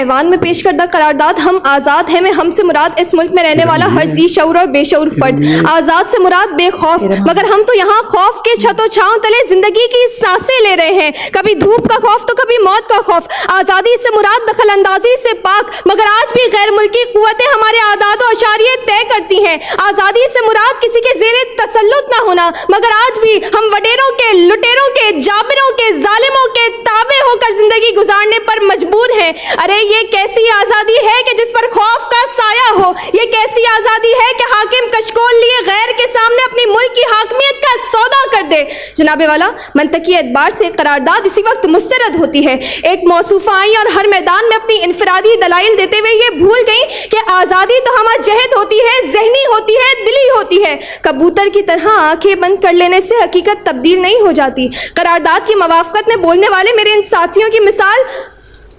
ایوان میں پیش کردہ قرارداد ہم آزاد ہیں میں ہم سے مراد اس ملک میں رہنے والا ہر ذی شعور اور بے شعور فرد، آزاد سے مراد بے خوف، مگر ہم تو یہاں خوف کے چھت و چھاؤں تلے زندگی کی سانسیں لے رہے ہیں، کبھی دھوپ کا خوف تو کبھی موت کا خوف۔ آزادی سے مراد دخل اندازی سے پاک، مگر آج بھی غیر ملکی قوتیں ہمارے اعداد و اشاریے طے کرتی ہیں۔ آزادی سے مراد کسی کے زیر تسلط نہ ہونا، مگر آج بھی ہم وڈیروں کے، لٹیروں کے، جابروں کے، ظالموں کے تابع ہو کر زندگی گزارنے پر مجبور ہیں۔ ارے یہ کیسی آزادی ہے کہ جس پر خوف کا سایہ ہو؟ یہ کیسی آزادی ہے کہ حاکم کشکول لیے غیر کے سامنے اپنی ملک کی حاکمیت کا سودا کر دے؟ جناب والا، منطقی اعتبار سے قرارداد اسی وقت مسترد ہوتی ہے۔ ایک موصوفہ آئی اور ہر میدان میں اپنی انفرادی دلائل دیتے ہوئے یہ بھول گئی کہ آزادی تو ہمہ جہت ہوتی ہے، ذہنی ہوتی ہے، دلی ہوتی ہے۔ کبوتر کی طرح آنکھیں بند کر لینے سے حقیقت تبدیل نہیں ہو جاتی۔ قرارداد کی موافقت میں بولنے والے میرے ان ساتھیوں کی مثال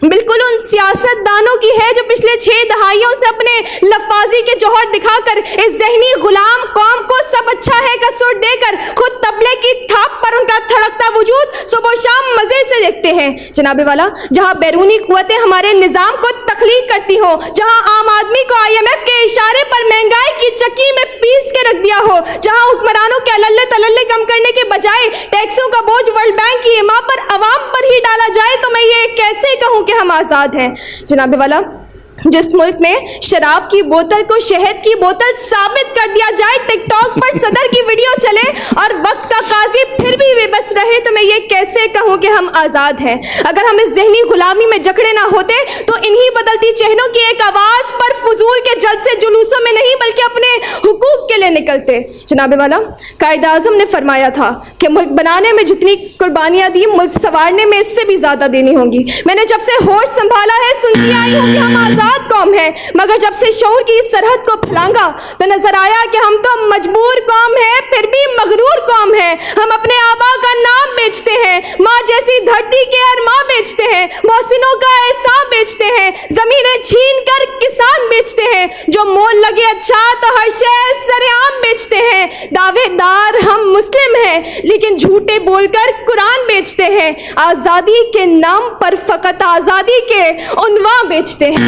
بالکل ان سیاست دانوں کی ہے جو پچھلے 6 دہائیوں سے اپنے لفاظی کے جوہر دکھا کر اس ذہنی غلام قوم کو سب اچھا ہے کا سر دے کر خود طبلے کی تھاپ پر ان کا تھڑکتا وجود صبح و شام مزے سے دیکھتے ہیں۔ جناب والا، جہاں بیرونی قوتیں ہمارے نظام کو تخلیق کرتی ہو، جہاں عام آدمی کو IMF کے اشارے پر مہنگائی کی چکی میں پیس کے رکھ دیا ہو، جہاں حکمرانوں کے اللے تللے کم کرنے کے بجائے ٹیکسوں کا بوجھ ورلڈ بینک کی ایما پر عوام پر ہی ڈالا جائے، تو میں یہ کیسے کہوں کہ ہم آزاد ہیں؟ جناب والا، جس ملک میں شراب کی بوتل کو شہد کی بوتل ثابت کر دیا جائے، ٹک ٹاک پر صدر کی ویڈیو چلے اور وقت کا قاضی پھر بھی بے بس رہے، تو میں یہ کیسے کہوں کہ ہم آزاد ہیں؟ اگر ہم اس ذہنی غلامی میں جکڑے نہ ہوتے تو انہی بدلتی چہروں کی ایک آواز پر فضول کے جلسے جلوسوں میں نہیں بلکہ اپنے حقوق کے لیے نکلتے۔ جناب والا، قائد اعظم نے فرمایا تھا کہ ملک بنانے میں جتنی قربانیاں دی، ملک سنوارنے میں اس سے بھی زیادہ دینی ہوں گی۔ میں نے جب سے ہوش سنبھالا ہے سنتی آئی ہوں کہ ہم آزاد قوم ہے، مگر جب سے شعور کی سرحد کو پھلانگا تو نظر آیا کہ ہم تو مجبور قوم ہے، پھر بھی مغرور قوم ہے۔ ہم اپنے آبا کا نام بیچتے ہیں، ماں جیسی دھرتی کے ارماں بیچتے ہیں، محسنوں کا احسان بیچتے ہیں، زمینیں چھین کر کسان بیچتے ہیں، جو مول لگے اچھا تو ہر شے سرعام بیچتے ہیں۔ دعوے دار ہم مسلم ہیں لیکن جھوٹے بول کر قرآن بیچتے ہیں۔ آزادی کے نام پر فقط آزادی کے عنوان بیچتے ہیں۔